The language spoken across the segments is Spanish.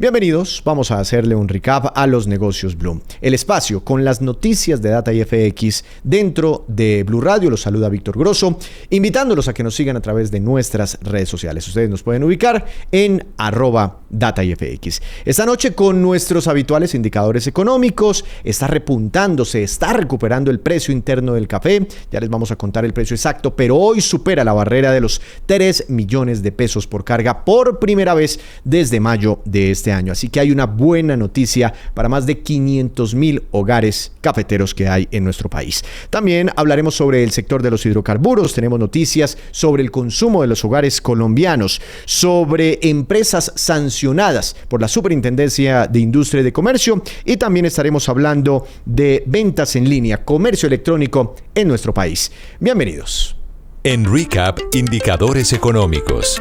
Bienvenidos, vamos a hacerle un recap a los negocios Blue. El espacio con las noticias de Data y FX dentro de Blue Radio. Los saluda Víctor Grosso, invitándolos a que nos sigan a través de nuestras redes sociales. Ustedes nos pueden ubicar en @DataIFX. Esta noche con nuestros habituales indicadores económicos, está repuntándose, está recuperando el precio interno del café. Ya les vamos a contar el precio exacto, pero hoy supera la barrera de los 3 millones de pesos por carga por primera vez desde mayo de este año. Así que hay una buena noticia para más de 500,000 hogares cafeteros que hay en nuestro país. También hablaremos sobre el sector de los hidrocarburos. Tenemos noticias sobre el consumo de los hogares colombianos, sobre empresas sancionadas por la Superintendencia de Industria y de Comercio, y también estaremos hablando de ventas en línea, comercio electrónico en nuestro país. Bienvenidos. En Recap, indicadores económicos.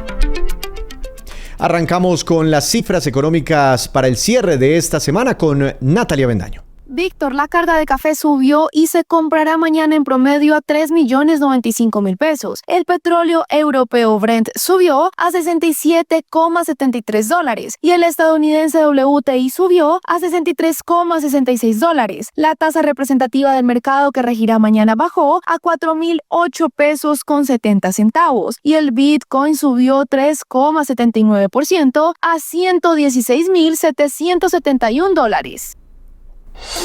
Arrancamos con las cifras económicas para el cierre de esta semana con Natalia Bendaño. Víctor, la carga de café subió y se comprará mañana en promedio a 3.095.000 pesos. El petróleo europeo Brent subió a $67,73 y el estadounidense WTI subió a $63,66. La tasa representativa del mercado que regirá mañana bajó a 4.008 pesos con 70 centavos y el Bitcoin subió 3,79% a $116.771.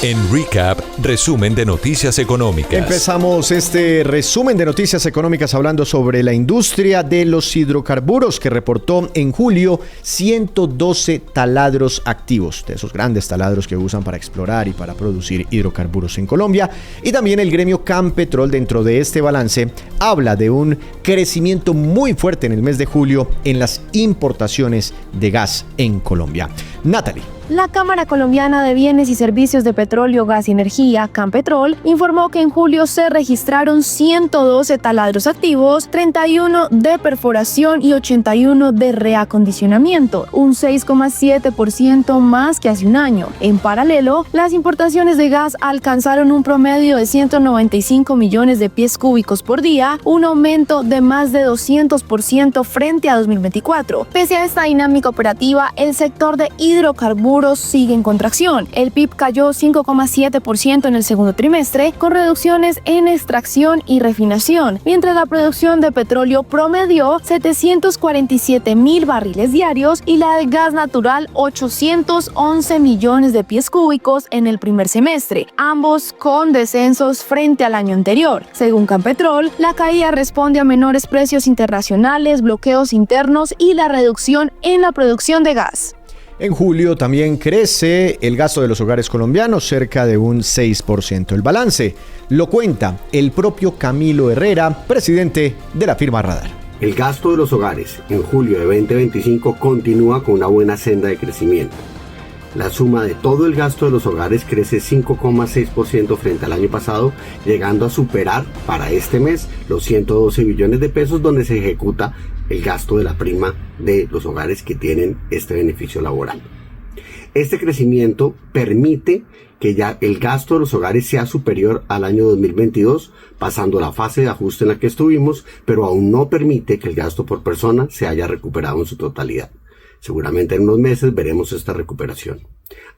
En Recap, resumen de noticias económicas. Empezamos este resumen de noticias económicas hablando sobre la industria de los hidrocarburos, que reportó en julio 112 taladros activos, de esos grandes taladros que usan para explorar y para producir hidrocarburos en Colombia. Y también el gremio Campetrol, dentro de este balance, habla de un crecimiento muy fuerte en el mes de julio en las importaciones de gas en Colombia. Natalie. La Cámara Colombiana de Bienes y Servicios de Petróleo, Gas y Energía, Campetrol, informó que en julio se registraron 112 taladros activos, 31 de perforación y 81 de reacondicionamiento, un 6,7% más que hace un año. En paralelo, las importaciones de gas alcanzaron un promedio de 195 millones de pies cúbicos por día, un aumento de más de 200% frente a 2024. Pese a esta dinámica operativa, el sector de hidrocarburos sigue en contracción. El PIB cayó 5,7% en el segundo trimestre, con reducciones en extracción y refinación, mientras la producción de petróleo promedió 747,000 barriles diarios y la de gas natural 811 millones de pies cúbicos en el primer semestre, ambos con descensos frente al año anterior. Según Campetrol, la caída responde a menores precios internacionales, bloqueos internos y la reducción en la producción de gas. En julio también crece el gasto de los hogares colombianos cerca de un 6%. El balance lo cuenta el propio Camilo Herrera, presidente de la firma Radar. El gasto de los hogares en julio de 2025 continúa con una buena senda de crecimiento. La suma de todo el gasto de los hogares crece 5,6% frente al año pasado, llegando a superar para este mes los 112 billones de pesos, donde se ejecuta el gasto de la prima de los hogares que tienen este beneficio laboral. Este crecimiento permite que ya el gasto de los hogares sea superior al año 2022, pasando la fase de ajuste en la que estuvimos, pero aún no permite que el gasto por persona se haya recuperado en su totalidad. Seguramente en unos meses veremos esta recuperación.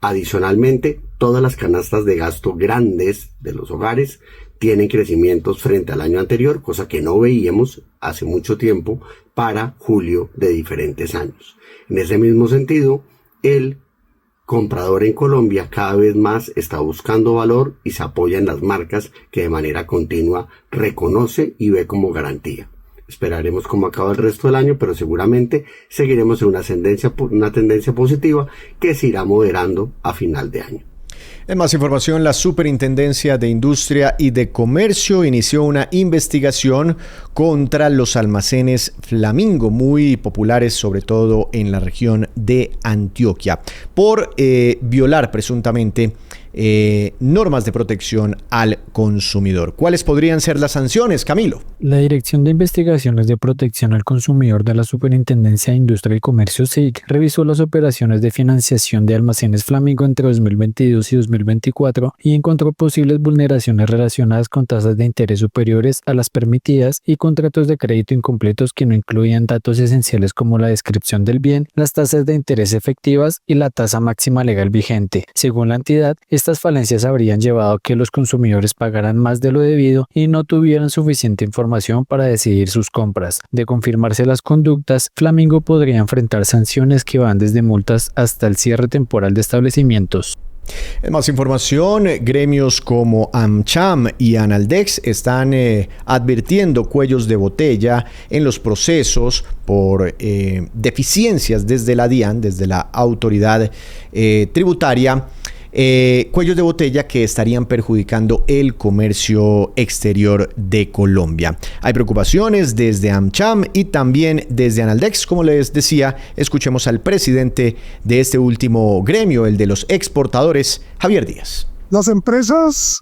Adicionalmente, todas las canastas de gasto grandes de los hogares tienen crecimientos frente al año anterior, cosa que no veíamos hace mucho tiempo para julio de diferentes años. En ese mismo sentido, el comprador en Colombia cada vez más está buscando valor y se apoya en las marcas que de manera continua reconoce y ve como garantía. Esperaremos cómo acaba el resto del año, pero seguramente seguiremos en una tendencia positiva que se irá moderando a final de año. En más información, la Superintendencia de Industria y de Comercio inició una investigación contra los almacenes Flamingo, muy populares sobre todo en la región de Antioquia, por violar presuntamente normas de protección al consumidor. ¿Cuáles podrían ser las sanciones, Camilo? La Dirección de Investigaciones de Protección al Consumidor de la Superintendencia de Industria y Comercio, SIC, revisó las operaciones de financiación de almacenes Flamingo entre 2022 y 2023 2024 y encontró posibles vulneraciones relacionadas con tasas de interés superiores a las permitidas y contratos de crédito incompletos que no incluían datos esenciales como la descripción del bien, las tasas de interés efectivas y la tasa máxima legal vigente. Según la entidad, estas falencias habrían llevado a que los consumidores pagaran más de lo debido y no tuvieran suficiente información para decidir sus compras. De confirmarse las conductas, Flamingo podría enfrentar sanciones que van desde multas hasta el cierre temporal de establecimientos. En más información, gremios como AmCham y Analdex están advirtiendo cuellos de botella en los procesos por deficiencias desde la DIAN, desde la autoridad tributaria. Cuellos de botella que estarían perjudicando el comercio exterior de Colombia. Hay preocupaciones desde AmCham y también desde Analdex. Como les decía, escuchemos al presidente de este último gremio, el de los exportadores, Javier Díaz. Las empresas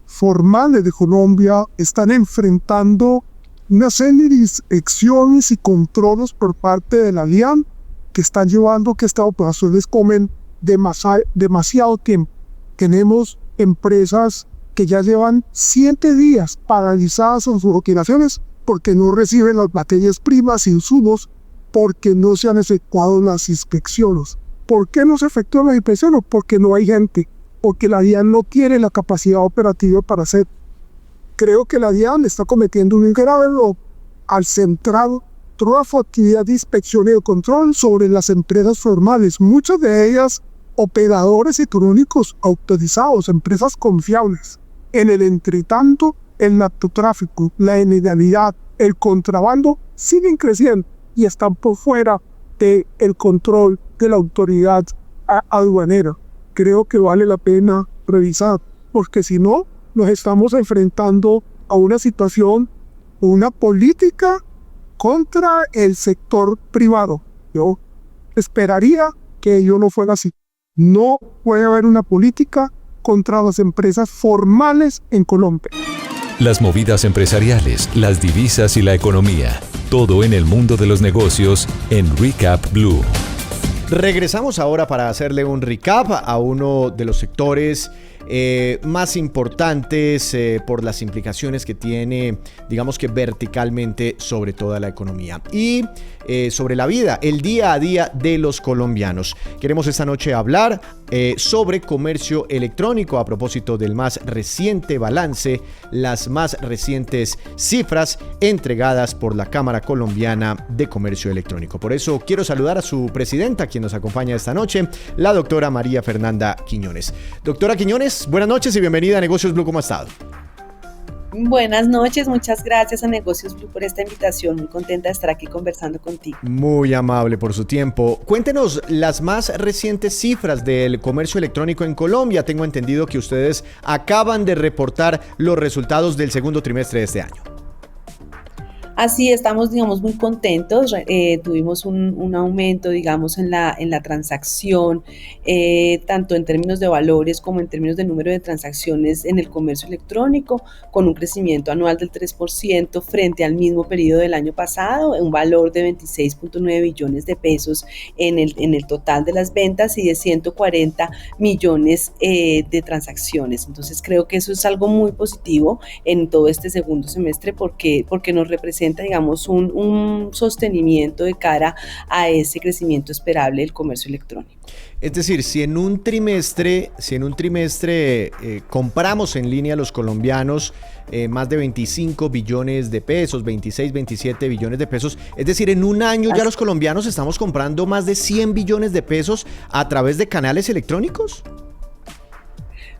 formales de Colombia están enfrentando una serie de inspecciones y controles por parte de la DIAN que están llevando a que estas operaciones comen demasiado tiempo. Tenemos empresas que ya llevan 7 días paralizadas en sus operaciones porque no reciben las materias primas e insumos, porque no se han efectuado las inspecciones. ¿Por qué no se efectúan las inspecciones? Porque no hay gente, porque la DIAN no tiene la capacidad operativa para hacer. Creo que la DIAN está cometiendo un grave error al centrar toda su actividad de inspección y de control sobre las empresas formales, muchas de ellas operadores económicos autorizados, empresas confiables. En el entretanto, el narcotráfico, la ilegalidad, el contrabando siguen creciendo y están por fuera del control de la autoridad aduanera. Creo que vale la pena revisar, porque si no, nos estamos enfrentando a una situación, una política contra el sector privado. Yo esperaría que ello no fuera así. No puede haber una política contra las empresas formales en Colombia. Las movidas empresariales, las divisas y la economía. Todo en el mundo de los negocios en Recap Blue. Regresamos ahora para hacerle un recap a uno de los sectores más importantes por las implicaciones que tiene, digamos que verticalmente, sobre toda la economía y sobre la vida, el día a día de los colombianos. Queremos esta noche hablar sobre comercio electrónico a propósito del más reciente balance, las más recientes cifras entregadas por la Cámara Colombiana de Comercio Electrónico. Por eso quiero saludar a su presidenta, quien nos acompaña esta noche, la doctora María Fernanda Quiñones. Doctora Quiñones, buenas noches y bienvenida a Negocios Blue. ¿Cómo ha estado? Buenas noches, muchas gracias a Negocios Blue por esta invitación, muy contenta de estar aquí conversando contigo. Muy amable por su tiempo. Cuéntenos las más recientes cifras del comercio electrónico en Colombia. Tengo entendido que ustedes acaban de reportar los resultados del segundo trimestre de este año. Así estamos, digamos, muy contentos. Tuvimos un aumento, digamos, en la transacción, tanto en términos de valores como en términos de número de transacciones en el comercio electrónico, con un crecimiento anual del 3% frente al mismo periodo del año pasado, un valor de 26.9 billones de pesos en el total de las ventas y de 140 millones de transacciones. Entonces creo que eso es algo muy positivo en todo este segundo semestre porque nos representa, digamos, un sostenimiento de cara a ese crecimiento esperable del comercio electrónico. Es decir, si en un trimestre compramos en línea los colombianos más de 25 billones de pesos, 26, 27 billones de pesos, es decir, en un año ya los colombianos estamos comprando más de 100 billones de pesos a través de canales electrónicos.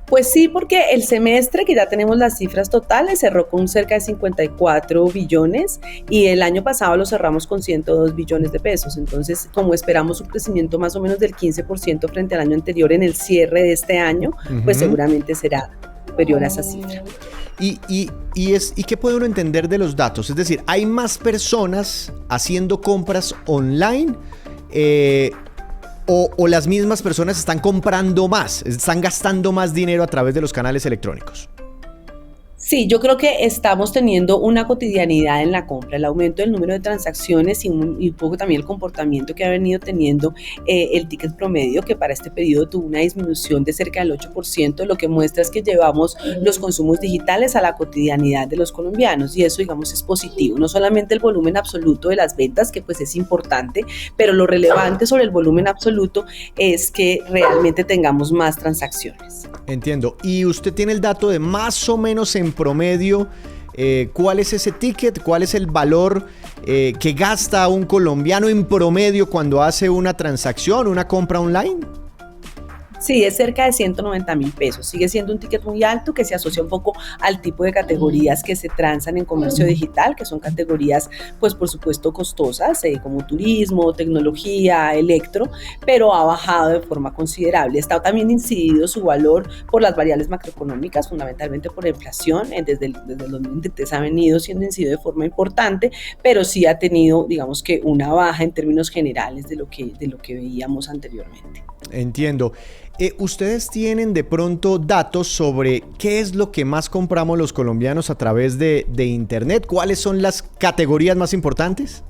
Pues sí, porque el semestre, que ya tenemos las cifras totales, cerró con cerca de 54 billones y el año pasado lo cerramos con 102 billones de pesos. Entonces, como esperamos un crecimiento más o menos del 15% frente al año anterior en el cierre de este año, pues seguramente será superior a esa cifra. ¿Y qué puede uno entender de los datos? Es decir, ¿hay más personas haciendo compras online? ¿O las mismas personas están comprando más, están gastando más dinero a través de los canales electrónicos? Sí, yo creo que estamos teniendo una cotidianidad en la compra, el aumento del número de transacciones y un poco también el comportamiento que ha venido teniendo el ticket promedio, que para este periodo tuvo una disminución de cerca del 8%, lo que muestra es que llevamos los consumos digitales a la cotidianidad de los colombianos y eso, digamos, es positivo. No solamente el volumen absoluto de las ventas, que pues es importante, pero lo relevante sobre el volumen absoluto es que realmente tengamos más transacciones. Entiendo. ¿Y usted tiene el dato de más o menos en promedio cuál es ese ticket, cuál es el valor que gasta un colombiano en promedio cuando hace una transacción, una compra online? Sí, es cerca de 190.000 pesos. Sigue siendo un ticket muy alto que se asocia un poco al tipo de categorías que se transan en comercio digital, que son categorías, pues por supuesto costosas, como turismo, tecnología, electro, pero ha bajado de forma considerable. Está también incidido su valor por las variables macroeconómicas, fundamentalmente por la inflación. Desde el 2023 ha venido siendo incidido de forma importante, pero sí ha tenido, digamos que una baja en términos generales de lo que veíamos anteriormente. Entiendo. ¿Ustedes tienen de pronto datos sobre qué es lo que más compramos los colombianos a través de Internet? ¿Cuáles son las categorías más importantes?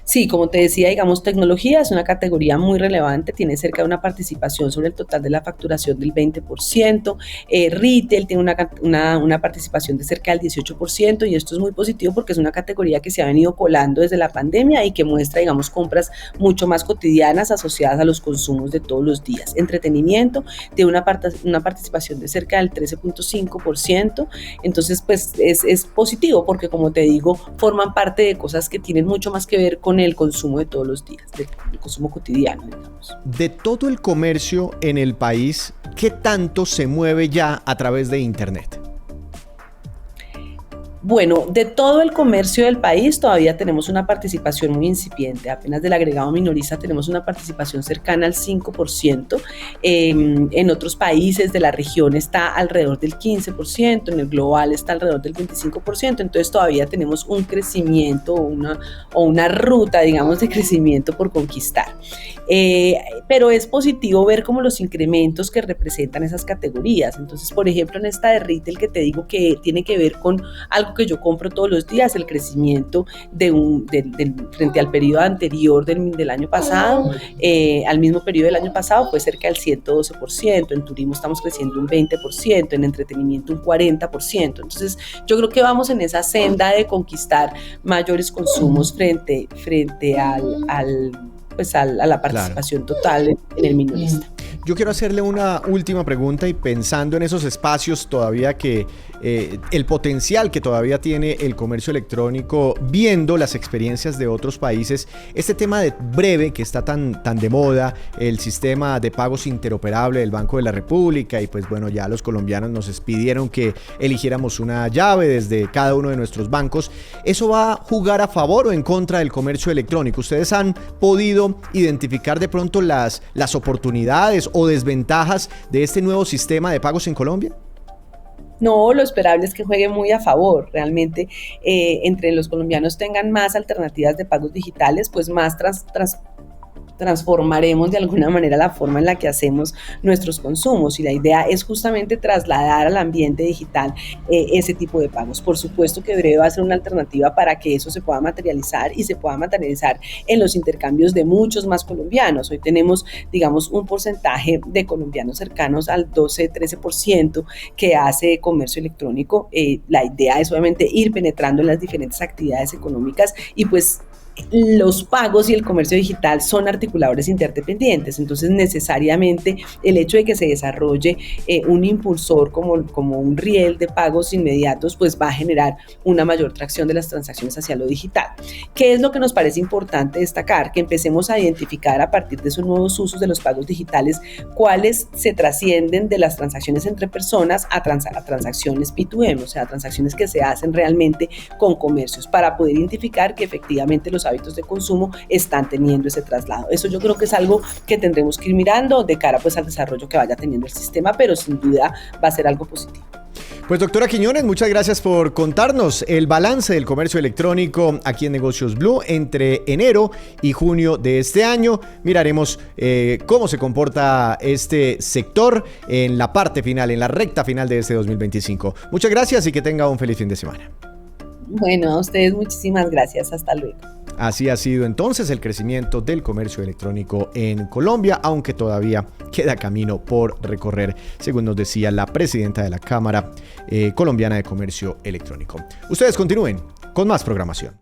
Sí, como te decía, digamos, tecnología es una categoría muy relevante, tiene cerca de una participación sobre el total de la facturación del 20%, retail tiene una participación de cerca del 18% y esto es muy positivo porque es una categoría que se ha venido colando desde la pandemia y que muestra, digamos, compras mucho más cotidianas asociadas a los consumos de todos los días. Entretenimiento tiene una participación de cerca del 13.5%, entonces pues es positivo porque, como te digo, forman parte de cosas que tienen mucho más que ver con el consumo de todos los días, del consumo cotidiano, digamos. De todo el comercio en el país, ¿qué tanto se mueve ya a través de Internet? Bueno, de todo el comercio del país todavía tenemos una participación muy incipiente, apenas del agregado minorista tenemos una participación cercana al 5%, en otros países de la región está alrededor del 15%, en el global está alrededor del 25%, entonces todavía tenemos un crecimiento o una ruta, digamos, de crecimiento por conquistar. Pero es positivo ver como los incrementos que representan esas categorías. Entonces, por ejemplo, en esta de retail que te digo que tiene que ver con algo que yo compro todos los días, el crecimiento frente al periodo anterior del año pasado, al mismo periodo del año pasado fue cerca del 112%, en turismo estamos creciendo un 20%, en entretenimiento un 40%, entonces yo creo que vamos en esa senda de conquistar mayores consumos frente a la participación total en el minorista. Yo quiero hacerle una última pregunta y pensando en esos espacios todavía que el potencial que todavía tiene el comercio electrónico, viendo las experiencias de otros países, este tema de Breve que está tan de moda, el sistema de pagos interoperable del Banco de la República y pues bueno, ya los colombianos nos pidieron que eligiéramos una llave desde cada uno de nuestros bancos. ¿Eso va a jugar a favor o en contra del comercio electrónico? ¿Ustedes han podido identificar de pronto las oportunidades o desventajas de este nuevo sistema de pagos en Colombia? No, lo esperable es que juegue muy a favor. Realmente, entre los colombianos tengan más alternativas de pagos digitales, pues más transformaremos de alguna manera la forma en la que hacemos nuestros consumos y la idea es justamente trasladar al ambiente digital ese tipo de pagos. Por supuesto que Breve va a ser una alternativa para que eso se pueda materializar y se pueda materializar en los intercambios de muchos más colombianos. Hoy tenemos, digamos, un porcentaje de colombianos cercanos al 12-13% que hace comercio electrónico. La idea es obviamente ir penetrando en las diferentes actividades económicas y pues los pagos y el comercio digital son articuladores interdependientes, entonces necesariamente el hecho de que se desarrolle un impulsor como un riel de pagos inmediatos pues va a generar una mayor tracción de las transacciones hacia lo digital. ¿Qué es lo que nos parece importante destacar? Que empecemos a identificar a partir de esos nuevos usos de los pagos digitales cuáles se trascienden de las transacciones entre personas a transacciones P2M, o sea, transacciones que se hacen realmente con comercios para poder identificar que efectivamente los hábitos de consumo están teniendo ese traslado. Eso yo creo que es algo que tendremos que ir mirando de cara pues al desarrollo que vaya teniendo el sistema, pero sin duda va a ser algo positivo. Pues doctora Quiñones, muchas gracias por contarnos el balance del comercio electrónico aquí en Negocios Blue entre enero y junio de este año. Miraremos cómo se comporta este sector en la parte final, en la recta final de este 2025. Muchas gracias y que tenga un feliz fin de semana. Bueno, a ustedes muchísimas gracias. Hasta luego. Así ha sido entonces el crecimiento del comercio electrónico en Colombia, aunque todavía queda camino por recorrer, según nos decía la presidenta de la Cámara Colombiana de Comercio Electrónico. Ustedes continúen con más programación.